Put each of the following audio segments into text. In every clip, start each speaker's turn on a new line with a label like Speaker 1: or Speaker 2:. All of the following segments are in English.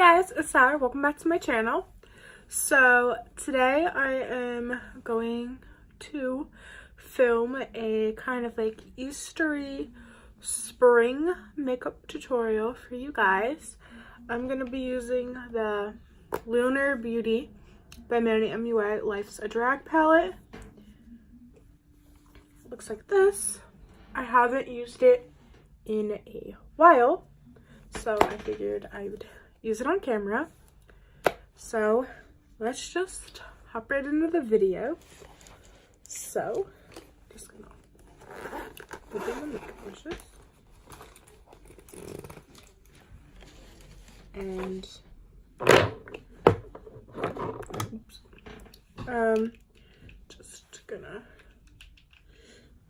Speaker 1: guys, it's Sarah. Welcome back to my channel. So today I am going to film a kind of like Eastery spring makeup tutorial for you guys. I'm going to be using the Lunar Beauty by Manny MUA Life's a Drag palette. It looks like this. I haven't used it in a while, so I figured I would use it on camera. So let's just hop right into the video. So just gonna put in the makeup brushes and just gonna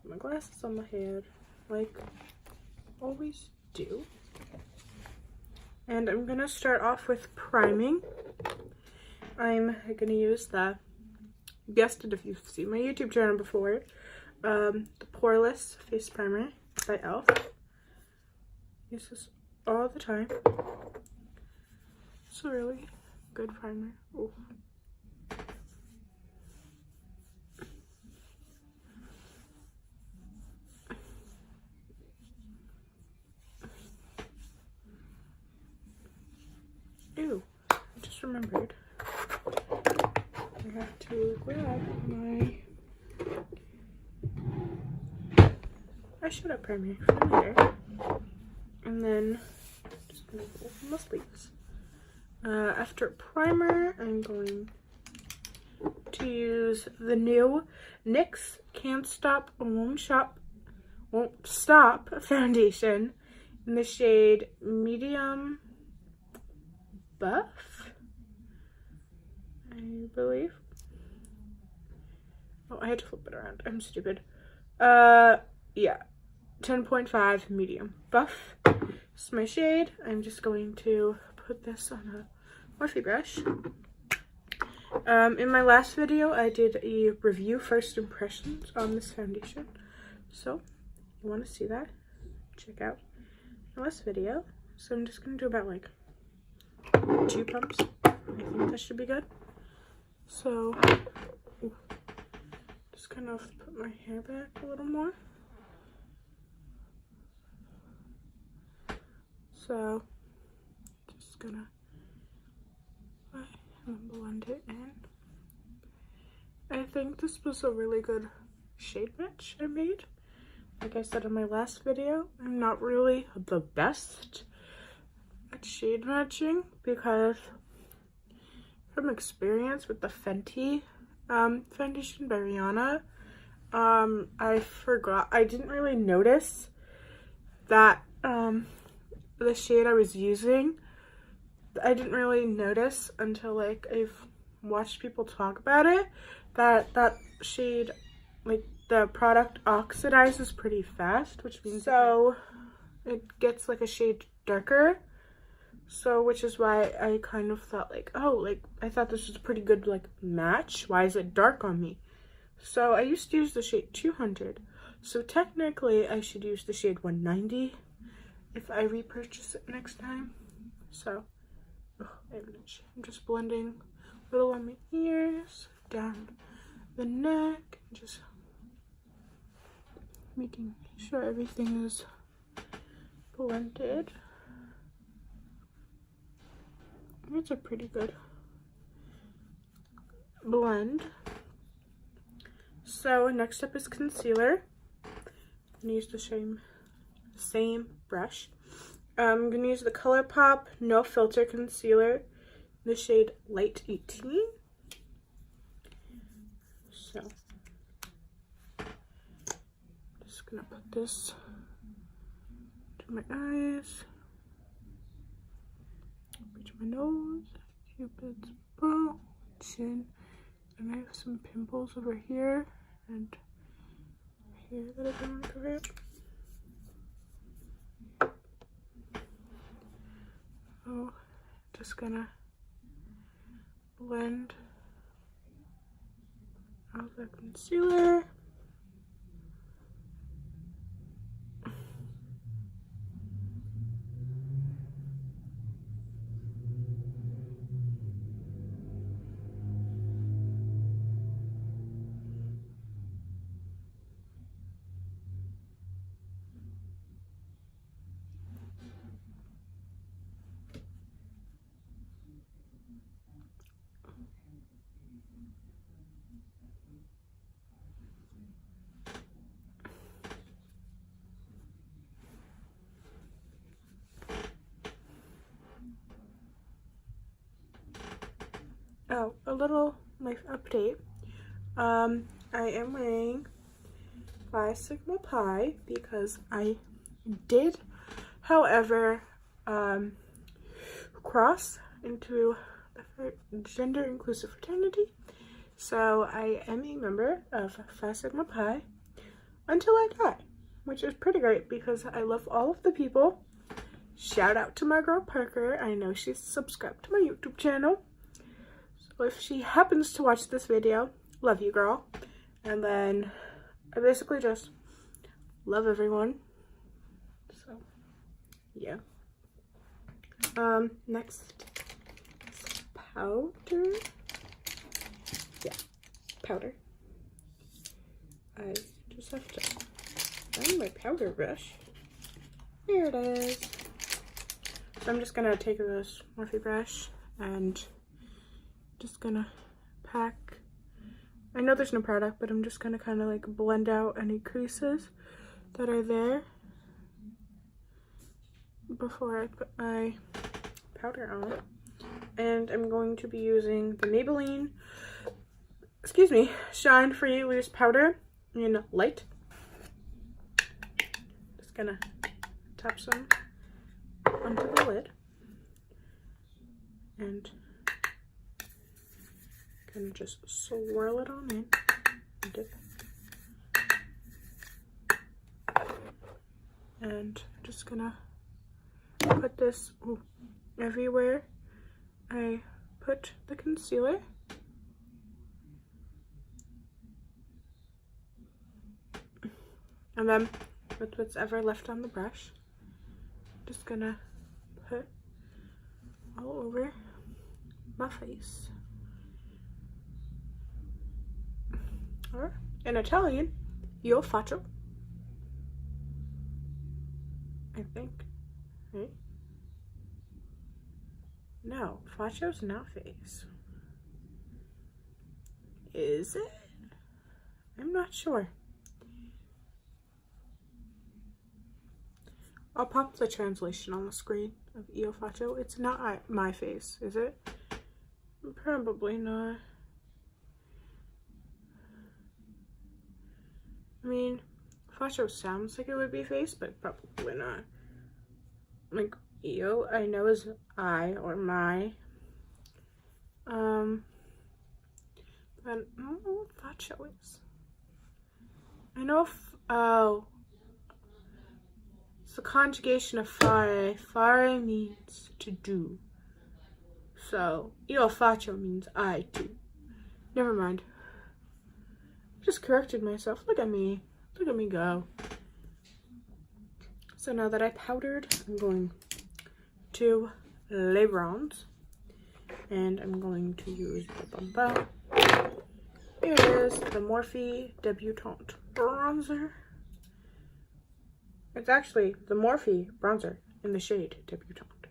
Speaker 1: put my glasses on my head like always do. And I'm gonna start off with priming. I'm gonna use the, you guessed it if you've seen my YouTube channel before, the Poreless Face Primer by e.l.f. Use this all the time. It's a really good primer. Ooh. Ew, I just remembered. I have to grab my eyeshadow primer from there. And then just gonna open the sleeves. After primer, I'm going to use the new NYX Can't Stop Won't Stop foundation in the shade Medium Buff, I believe. Oh, I had to flip it around. I'm stupid. Yeah. 10.5 Medium Buff. This is my shade. I'm just going to put this on a Morphe brush. In my last video, I did a review first impressions on this foundation. So, if you want to see that, check out my last video. So I'm just going to do about like 2 pumps. I think that should be good. So, just kind of put my hair back a little more. So, just gonna blend it in. I think this was a really good shade match I made. Like I said in my last video, I'm not really the best at shade matching because from experience with the Fenty foundation by Rihanna, I didn't really notice that the shade I was using, I didn't really notice until like I've watched people talk about it, that shade, like the product oxidizes pretty fast, which means so it gets like a shade darker. So, which is why I kind of thought like, oh, like I thought this was a pretty good like match. Why is it dark on me? So I used to use the shade 200. So technically I should use the shade 190 if I repurchase it next time. So, I'm just blending a little on my ears, down the neck, just making sure everything is blended. It's a pretty good blend. So next up is concealer. I'm gonna use the same brush. I'm gonna use the ColourPop No Filter Concealer in the shade Light 18. So just gonna put this to my eyes, to my nose, Cupid's bow, chin, and I have some pimples over here and here that I don't want to cover up. So just gonna blend out the concealer. Oh, a little life update. I am wearing Phi Sigma Pi because I did, however, cross into a gender inclusive fraternity. So I am a member of Phi Sigma Pi until I die, which is pretty great because I love all of the people. Shout out to my girl Parker. I know she's subscribed to my YouTube channel. So if she happens to watch this video, love you, girl. And then I basically just love everyone. So yeah. Next is powder. Yeah, powder. I just have to find my powder brush. Here it is. So I'm just gonna take this Morphe brush and just gonna pack. I know there's no product, but I'm just gonna kind of like blend out any creases that are there before I put my powder on. And I'm going to be using the Maybelline, Shine Free Loose Powder in Light. Just gonna tap some onto the lid and kind of just swirl it on in. Dip. And just gonna put this everywhere I put the concealer. And then with what's ever left on the brush, just gonna put all over my face. Or in Italian, io faccio. I think, right? No, faccio's not face. Is it? I'm not sure. I'll pop the translation on the screen of io faccio. It's not my face, is it? Probably not. I mean, faccio sounds like it would be face, but probably not. Like, io, I know is I or my. But I don't know what faccio is. I know oh. It's the conjugation of fare. Fare means to do. So, io faccio means I do. Never mind. Just corrected myself. Look at me. Look at me go. So now that I powdered, I'm going to lay bronze. And I'm going to use the Here it is, the Morphe Debutante bronzer. It's actually the Morphe bronzer in the shade Debutante.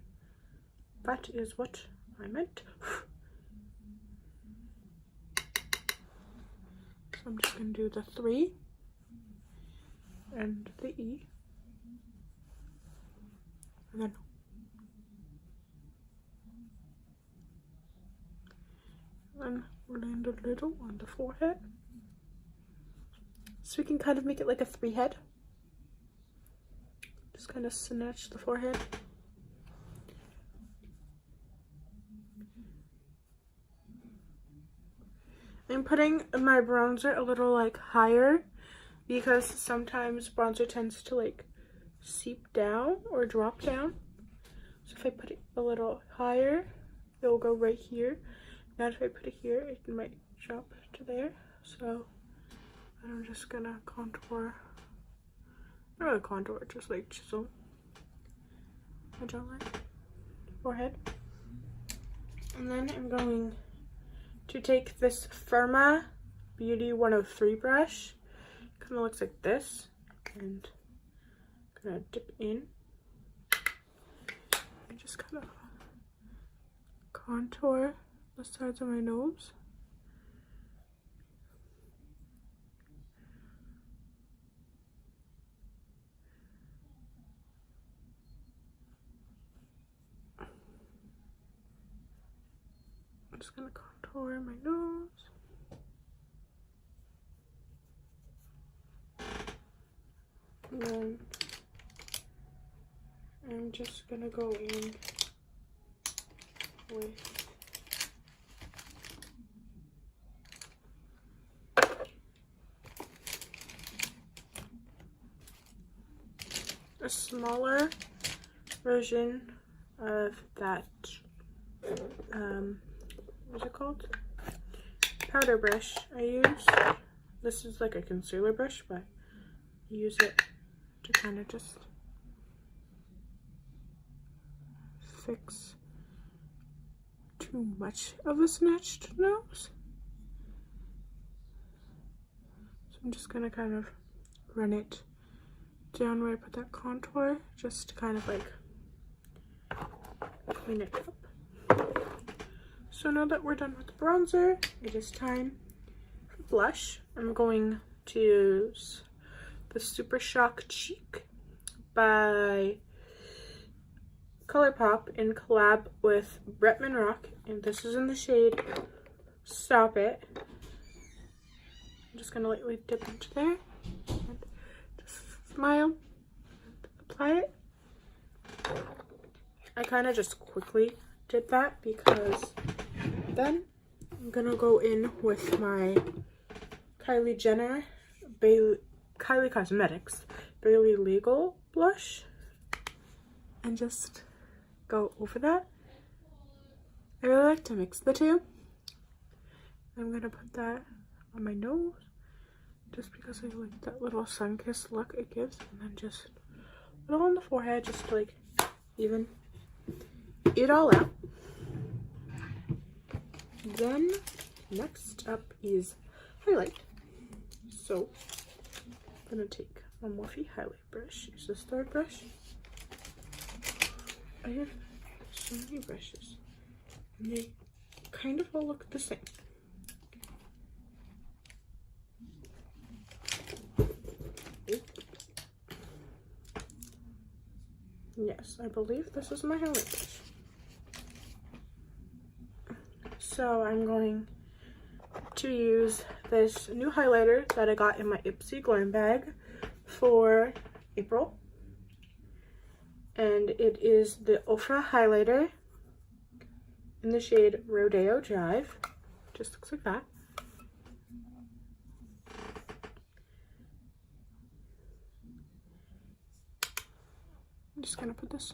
Speaker 1: That is what I meant. So I'm just going to do the 3 and the E. And then land a little on the forehead. So we can kind of make it like a 3 head. Just kind of snatch the forehead. I'm putting my bronzer a little like higher because sometimes bronzer tends to like seep down or drop down. So if I put it a little higher, it will go right here. Now if I put it here, it might drop to there. So I'm just gonna contour, not really contour, just like chisel my jawline, forehead. And then I'm going to take this Firma Beauty 103 brush. Kind of looks like this. And I'm gonna dip in. And just kind of contour the sides of my nose. just gonna contour my nose. And then I'm just gonna go in with a smaller version of that, what's it called? Powder brush I use. This is like a concealer brush, but I use it to kind of just fix too much of a snatched nose. So I'm just gonna kind of run it down where I put that contour, just to kind of like clean it up. So now that we're done with the bronzer, it is time for blush. I'm going to use the Super Shock Cheek by ColourPop in collab with Bretman Rock, and this is in the shade Stop It. I'm just gonna lightly dip into there and just smile, apply it. I kind of just quickly did that because then I'm gonna go in with my Kylie Jenner Kylie Cosmetics Barely Legal blush and just go over that. I really like to mix the two. I'm gonna put that on my nose just because I like that little sun-kissed look it gives, and then just a little on the forehead just to like even it all out. Then next up is highlight. So I'm gonna take a Morphe highlight brush. Use this third brush. I have so many brushes and they kind of all look the same. Yes, I believe this is my highlight brush. So I'm going to use this new highlighter that I got in my Ipsy Glam bag for April. And it is the Ofra highlighter in the shade Rodeo Drive. Just looks like that. I'm just gonna put this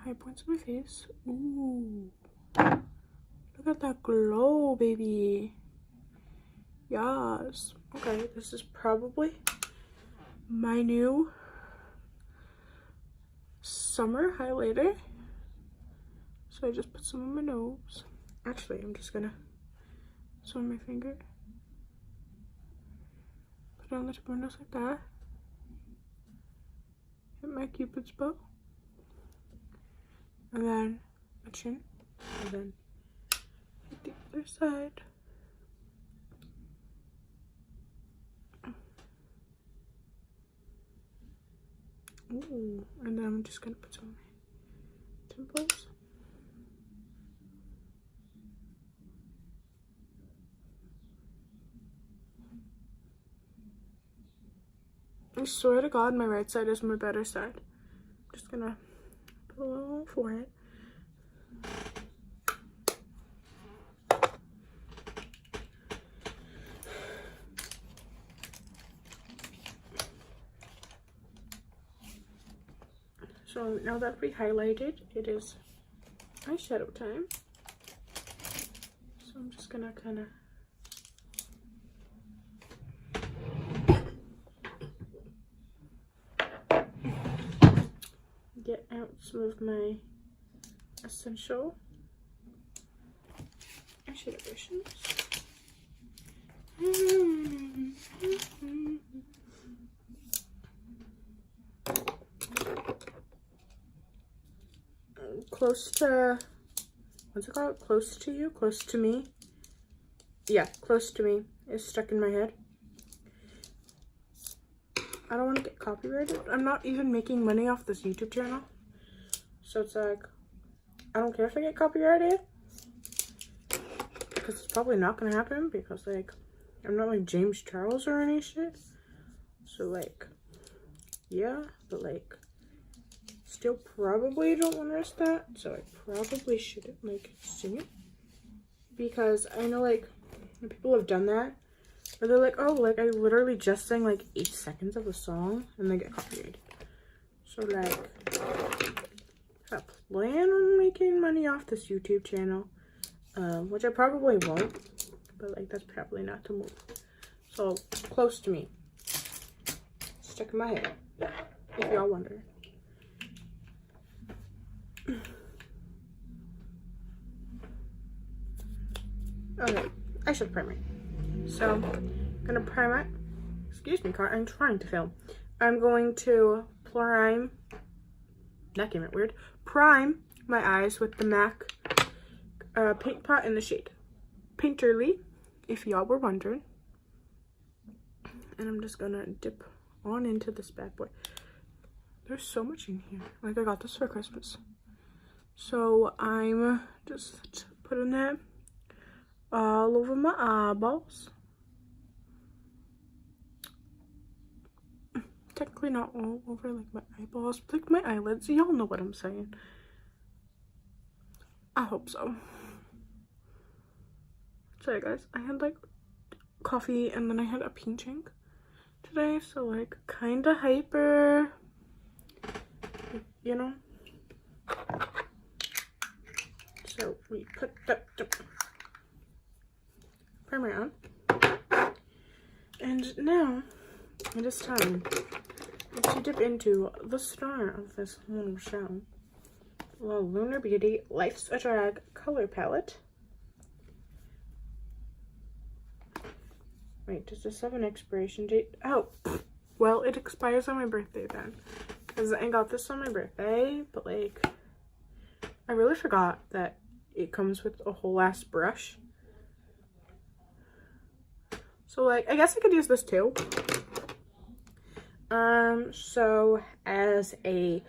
Speaker 1: high points of my face. Ooh. Look at that glow, baby. Yes. Okay, this is probably my new summer highlighter. So I just put some on my nose. Actually, I'm just gonna put some on my finger. Put it on the tip of my nose like that. Hit my Cupid's bow. And then my chin. And then hit the other side. Ooh, and then I'm just gonna put some on my temples. I swear to God, my right side is my better side. I'm just gonna put a little on my forehead. So now that we highlighted, it is eyeshadow time. So I'm just gonna kind of get out some of my essential eyeshadow brushes. Close to, what's it called? Close to you? Close to me? Yeah, Close to Me is stuck in my head. I don't want to get copyrighted. I'm not even making money off this YouTube channel. So it's like, I don't care if I get copyrighted. because it's probably not gonna happen because like I'm not like James Charles or any shit. So like, yeah, but like still probably don't want to risk that. So I probably shouldn't like sing it because I know like people have done that. Or they're like, oh, like I literally just sang like 8 seconds of a song and they get copyrighted. So like, I plan on making money off this YouTube channel, which I probably won't, but like that's probably not the move. So close to me, stuck in my head, if y'all wonder. Okay, I should prime it. So I'm gonna prime it. Excuse me, car. I'm trying to film. I'm going to prime. That came out weird. Prime my eyes with the MAC paint pot in the shade Painterly, if y'all were wondering. And I'm just gonna dip on into this bad boy. There's so much in here. Like I got this for Christmas. So I'm just putting that all over my eyeballs. Technically not all over like my eyeballs, but like my eyelids. Y'all know what I'm saying. I hope so. Sorry guys, I had like coffee and then I had a pinching today, so like kinda hyper, you know. So we put that primer on, and now it is time to dip into the star of this little show, the Lunar Beauty Life's a Drag color palette. Wait, does this have an expiration date? Oh, well, it expires on my birthday then, because I got this on my birthday, but like I really forgot that it comes with a whole ass brush. So like I guess I could use this too. So as a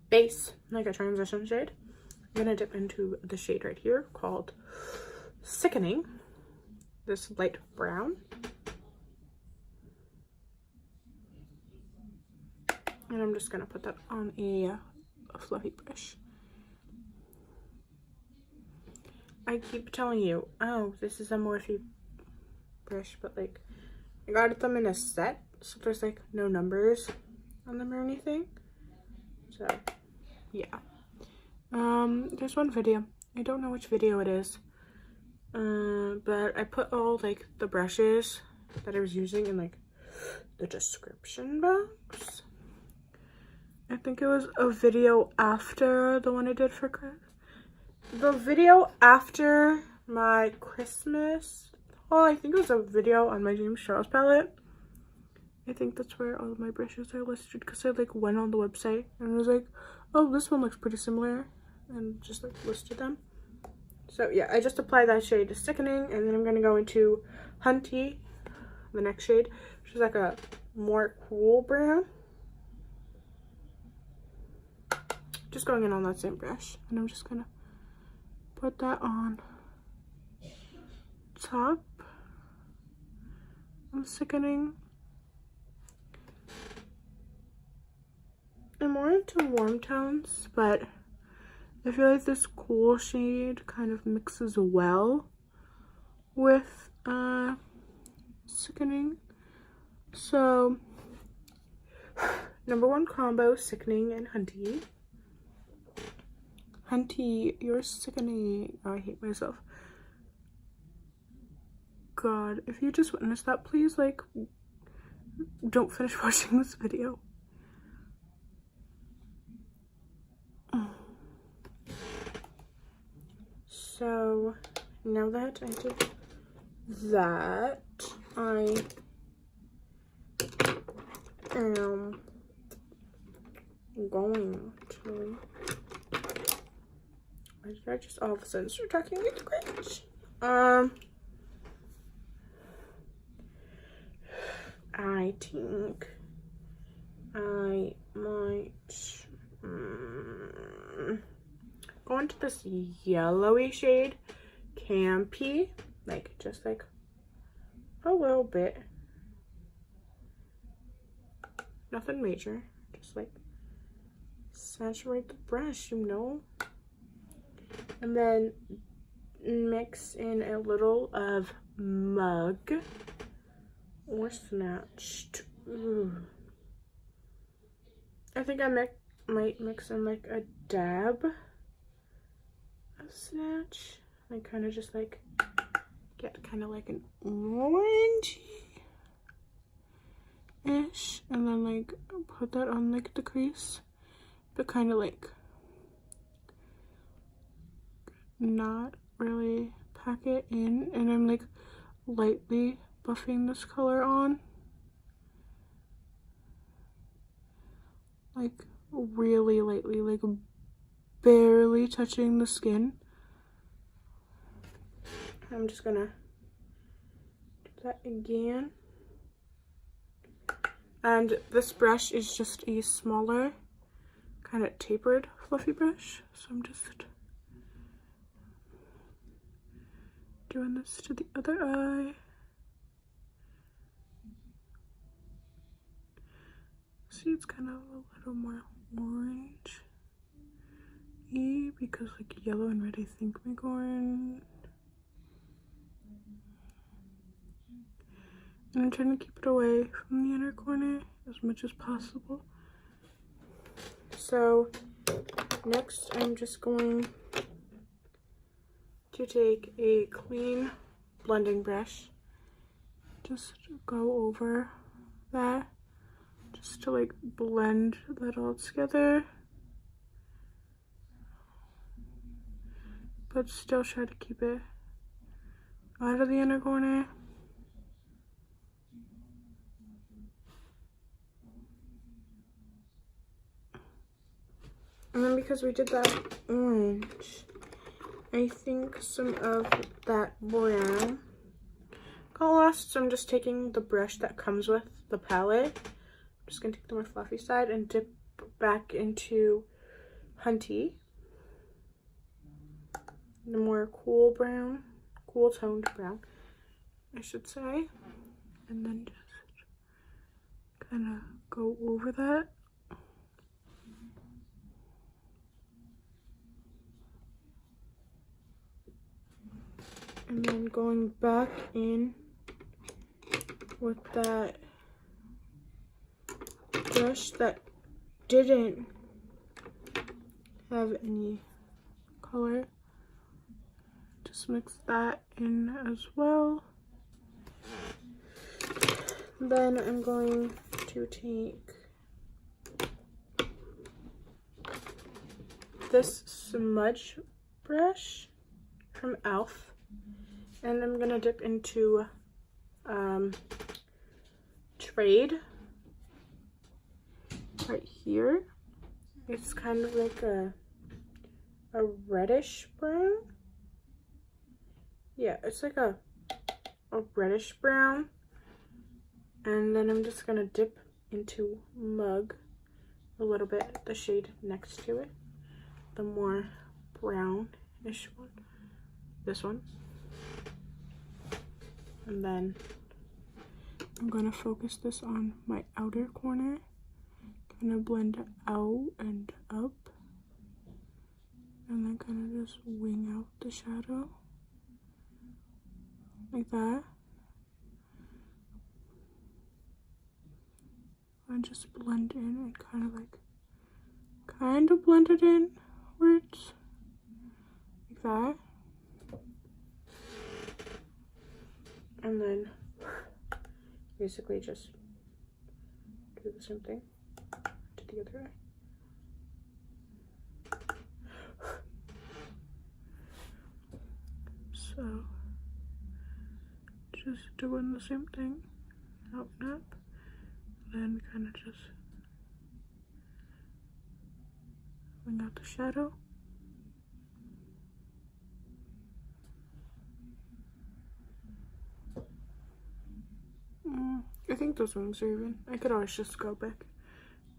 Speaker 1: base, like a transition shade, I'm gonna dip into the shade right here called Sickening, this light brown. And I'm just gonna put that on a fluffy brush. I keep telling you, oh, this is a Morphe brush, but like I got them in a set, so there's like no numbers on them or anything. So yeah, there's one video, I don't know which video it is, but I put all like the brushes that I was using in like the description box. I think it was a video after the one I did for the video after my Christmas. Oh, I think it was a video on my James Charles palette. I think that's where all of my brushes are listed, because I like went on the website and was like, oh, this one looks pretty similar, and just like listed them. So yeah, I just applied that shade to Sickening, and then I'm gonna go into Hunty, the next shade, which is like a more cool brown. Just going in on that same brush, and I'm just gonna put that on top of Sickening. I'm more into warm tones, but I feel like this cool shade kind of mixes well with Sickening. So number 1 combo, Sickening and Hunty. Hunty, you're sickening. Oh, I hate myself. God, if you just witnessed that, please like don't finish watching this video. So now that I did that, I am going to, why did I just all of a sudden start talking with Grinch? I think I might go into this yellowy shade campy, like just like a little bit. Nothing major, just like saturate the brush, you know. And then mix in a little of Mug or Snatched. Ooh. I think I might mix in like a dab of Snatch. I kind of just like get kind of like an orangey-ish, and then like put that on like the crease, but kind of like not really pack it in. And I'm like lightly buffing this color on, like really lightly, like barely touching the skin. I'm just gonna do that again. And this brush is just a smaller, kind of tapered, fluffy brush. So I'm just doing this to the other eye. See, it's kind of a little more orange-y because like yellow and red I think make orange. And I'm trying to keep it away from the inner corner as much as possible. So next I'm just going to take a clean blending brush, just go over that, just to like blend that all together, but still try to keep it out of the inner corner. And then because we did that orange, I think some of that brown got lost, so I'm just taking the brush that comes with the palette. I'm just gonna take the more fluffy side and dip back into Hunty, the more cool brown, cool toned brown, I should say, and then just kind of go over that. And then going back in with that brush that didn't have any color, just mix that in as well. Then I'm going to take this smudge brush from e.l.f. and I'm gonna dip into Trade right here. It's kind of like a reddish brown. Yeah, it's like a reddish brown. And then I'm just gonna dip into Mug a little bit, the shade next to it, the more brownish one, this one. And then I'm gonna focus this on my outer corner, kind of blend it out and up, and then kind of just wing out the shadow like that. And just blend in and kind of blend it in words like that. And then basically just do the same thing to the other eye. So just doing the same thing, out and up, then kind of just wing out the shadow. I think those wings are even. I could always just go back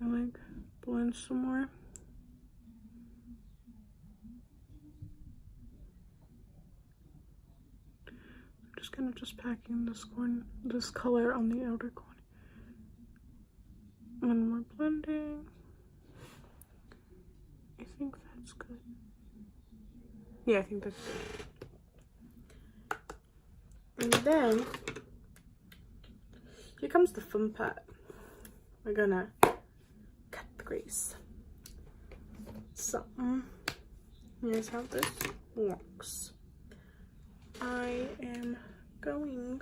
Speaker 1: and like blend some more. just gonna pack in this color on the outer corner. And we're blending. I think that's good. Yeah, I think that's good. And then here comes the fun part. We're gonna cut the crease. So here's how this works. I am going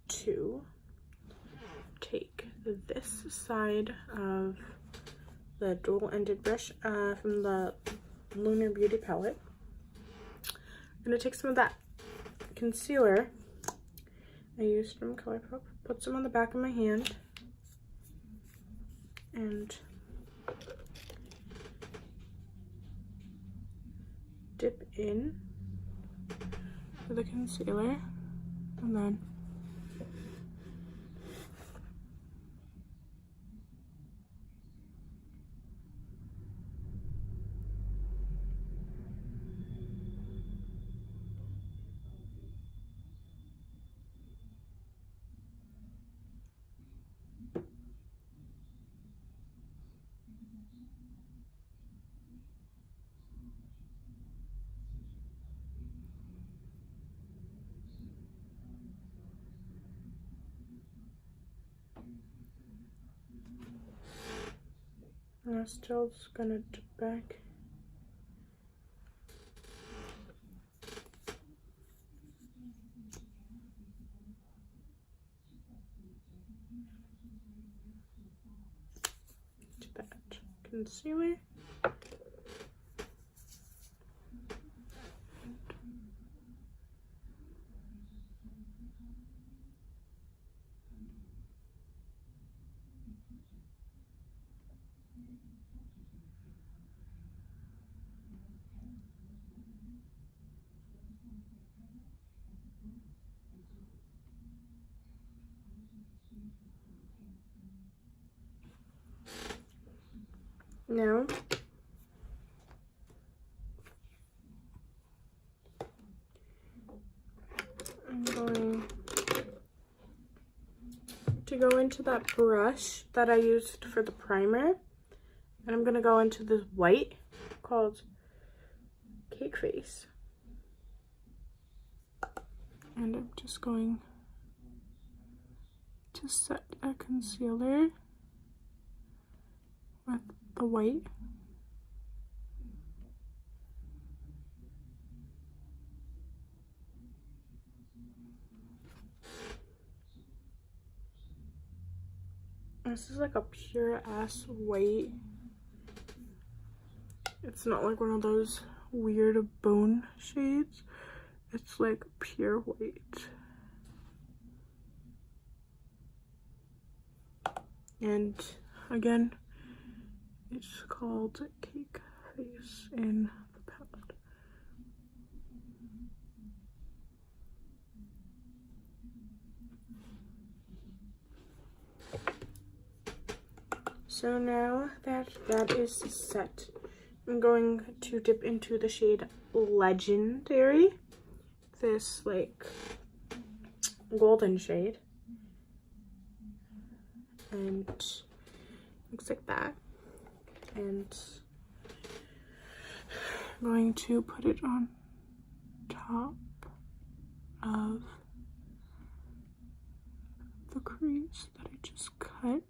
Speaker 1: to take this side of the dual-ended brush from the Lunar Beauty palette. I'm gonna take some of that concealer I used from ColourPop, put some on the back of my hand, and dip in for the concealer, and then I'm still just gonna dip back. To that concealer. Now I'm going to go into that brush that I used for the primer, and I'm going to go into this white called Cake Face, and I'm just going to set a concealer with the white. This is like a pure ass white. It's not like one of those weird bone shades. It's like pure white. And again, it's called Cake Face in the palette. So now that that is set, I'm going to dip into the shade Legendary, this like golden shade, and looks like that. And I'm going to put it on top of the crease that I just cut.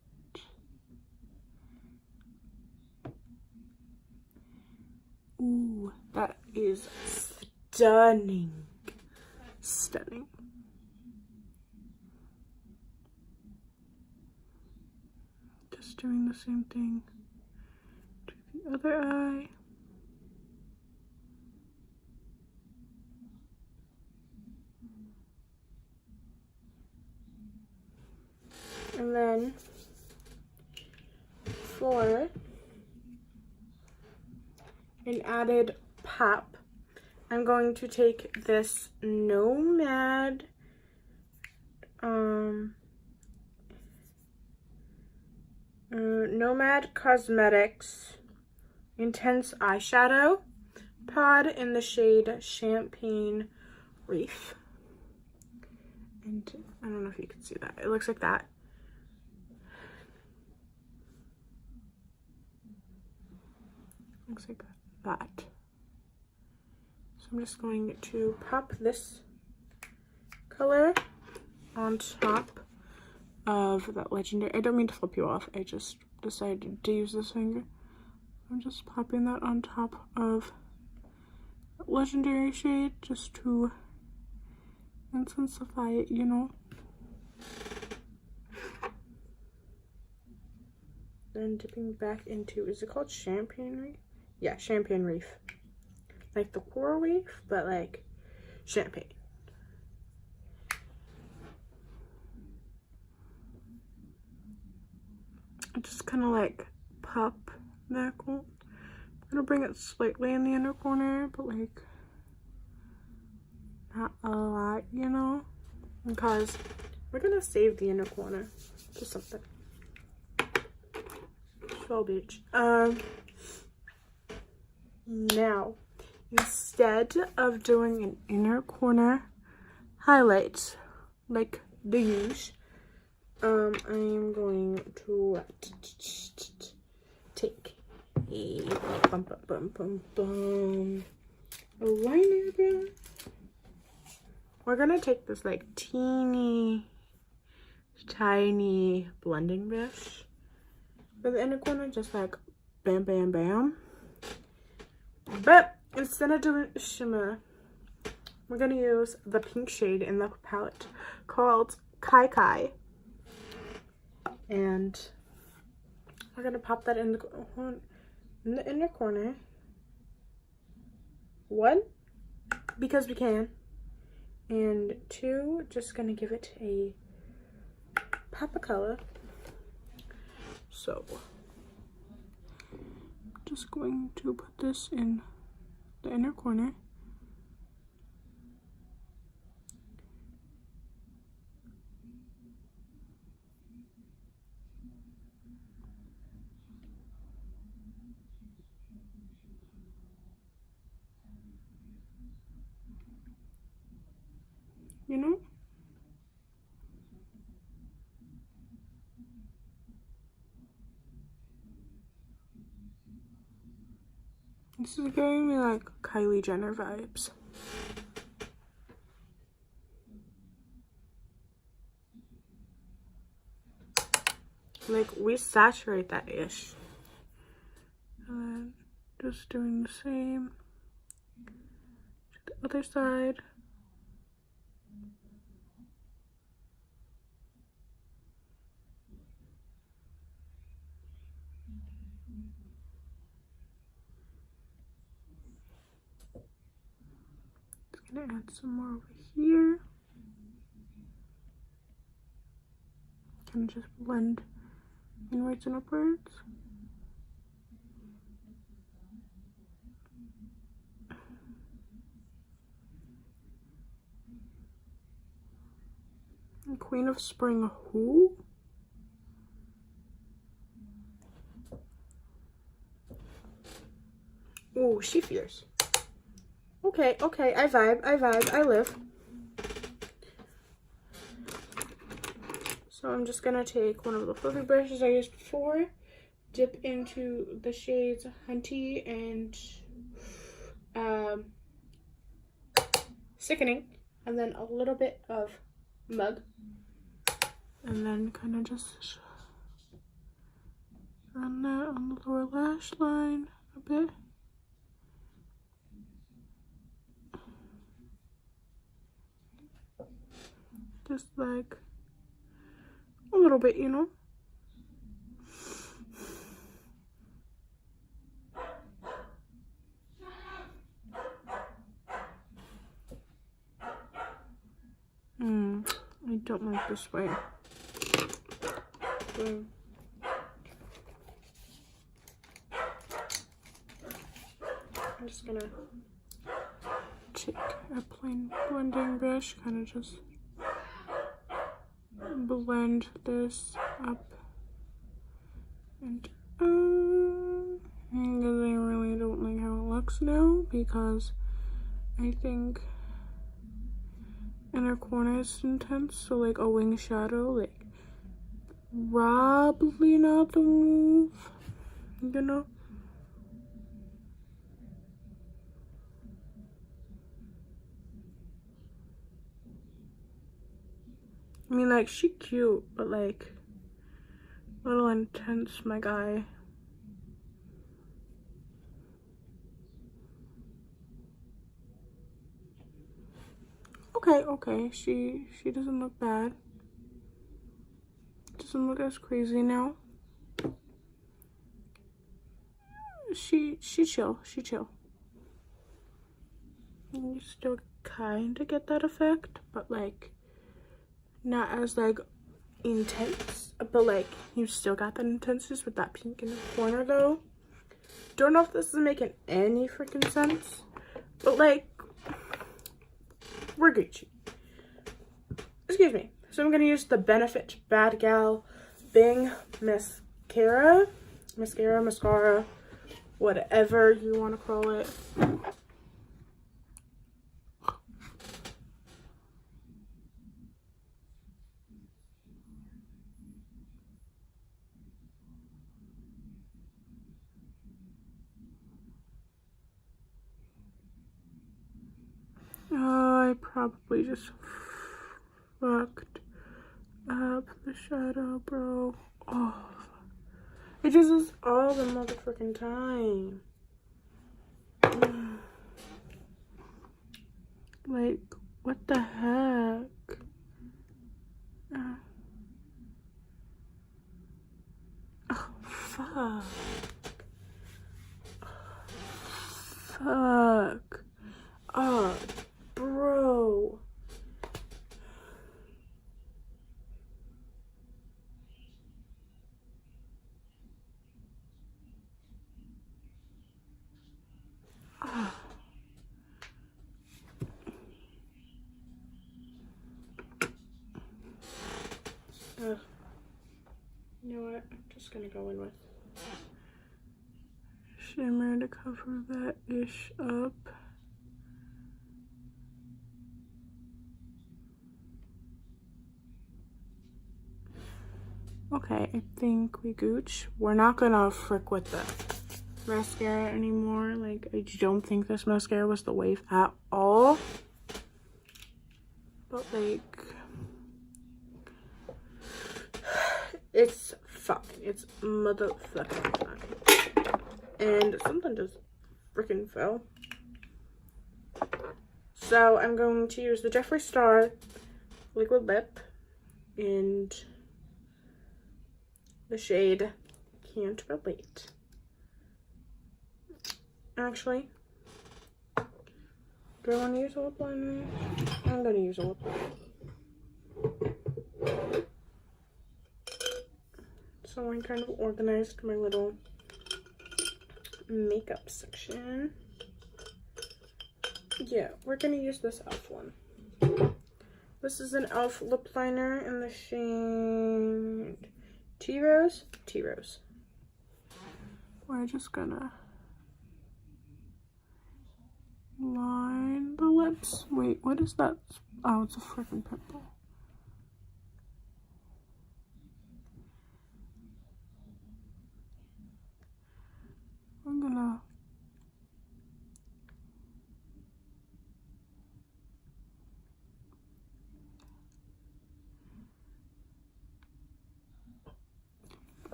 Speaker 1: Ooh, that is stunning. Stunning. Just doing the same thing to the other eye. And then for an added pop, I'm going to take this Nomad Nomad Cosmetics Intense Eyeshadow Pod in the shade Champagne wreath. And I don't know if you can see that. It looks like that. Looks like that. So I'm just going to pop this color on top of that legendary. I don't mean to flip you off. I just decided to use this finger. I'm just popping that on top of legendary shade just to intensify it, you know. Then dipping back into, is it called Champagne Reef? Yeah, Champagne Reef. Like the coral reef, but like champagne. I just kind of like pop that. I'm gonna bring it slightly in the inner corner, but like not a lot, you know, because we're gonna save the inner corner for something. So bitch. Now, instead of doing an inner corner highlight like the use, I'm going to take a liner brush. We're gonna take this like teeny tiny blending brush for the inner corner, just like bam bam bam. But instead of doing shimmer, we're gonna use the pink shade in the palette called Kai Kai, and we're gonna pop that in the inner corner. One, because we can, and two, just gonna give it a pop of color. So just going to put this in the inner corner. You know? This is giving me like Kylie Jenner vibes. Like, we saturate that ish. And then just doing the same to the other side. Gonna add some more over here. And just blend inwards and upwards. And Queen of Spring who? Oh, she fierce. Okay, I vibe, I live. So I'm just gonna take one of the fluffy brushes I used before, dip into the shades Hunty and Sickening, and then a little bit of Mug, and then kind of just run that on the lower lash line a bit. Just like a little bit, you know. I don't like this way. So, I'm just gonna take a plain blending brush, kind of just blend this up and because I really don't like how it looks now, because I think inner corner is intense, so like a wing shadow, like probably not the move, you know? I mean, like, she cute, but like a little intense, my guy. Okay, she doesn't look bad. Doesn't look as crazy now. She chill. You still kind of get that effect, but like not as like intense. But like you still got that intenseness with that pink in the corner though. Don't know if this is making any freaking sense, but like we're Gucci. Excuse me. So I'm gonna use the Benefit Bad Gal Bing mascara, whatever you want to call it. I probably just fucked up the shadow, bro. Oh, it just is all the motherfucking time. Like, what the heck? Oh, fuck. Fuck. Oh, bro. Oh. You know what? I'm just gonna go in with shimmer to cover that ish up. Okay, I think we gooch. We're not gonna frick with the mascara anymore. Like, I don't think this mascara was the wave at all. But like, it's fine. It's motherfucking fine. And something just freaking fell. So I'm going to use the Jeffree Star liquid lip and the shade Can't Relate. Actually, do I want to use a lip liner? I'm going to use a lip liner. So I kind of organized my little makeup section. Yeah, we're going to use this e.l.f. one. This is an e.l.f. lip liner in the shade Tea Rose. We're just gonna line the lips. Wait, what is that? Oh, it's a freaking pimple. I'm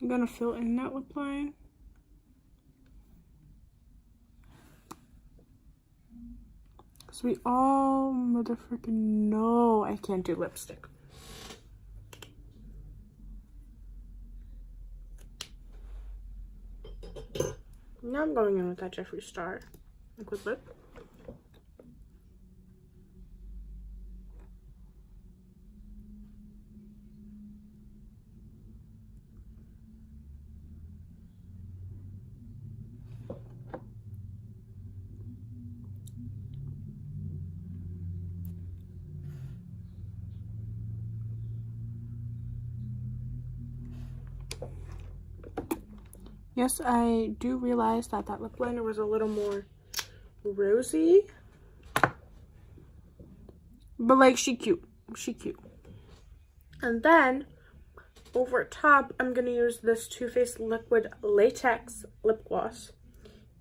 Speaker 1: gonna fill in that lip line. Because we all motherfucking know I can't do lipstick. Now I'm going in with that Jeffree Star liquid lip. Yes, I do realize that that lip liner was a little more rosy But like, she cute. She cute. And then over top, I'm gonna use this Too Faced Liquid Latex Lip Gloss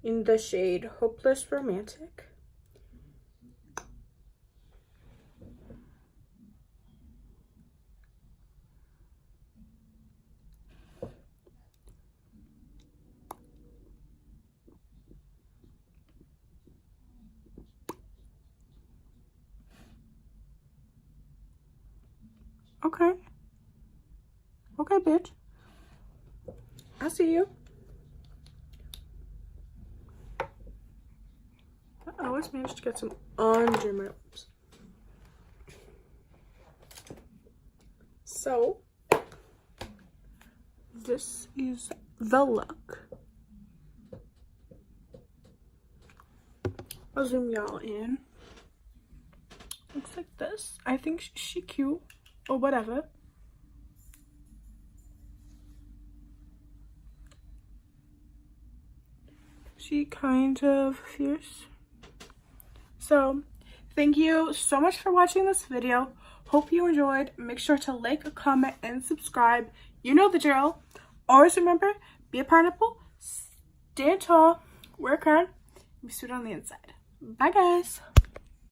Speaker 1: in the shade Hopeless Romantic. Okay. Okay, bitch. I see you. I always managed to get some under my lips. So, this is the look. I'll zoom y'all in. Looks like this. I think she's cute or whatever. She kind of fierce. So, thank you so much for watching this video. Hope you enjoyed. Make sure to like, comment, and subscribe. You know the drill. Always remember, be a pineapple, stand tall, wear a crown, and be sweet on the inside. Bye, guys.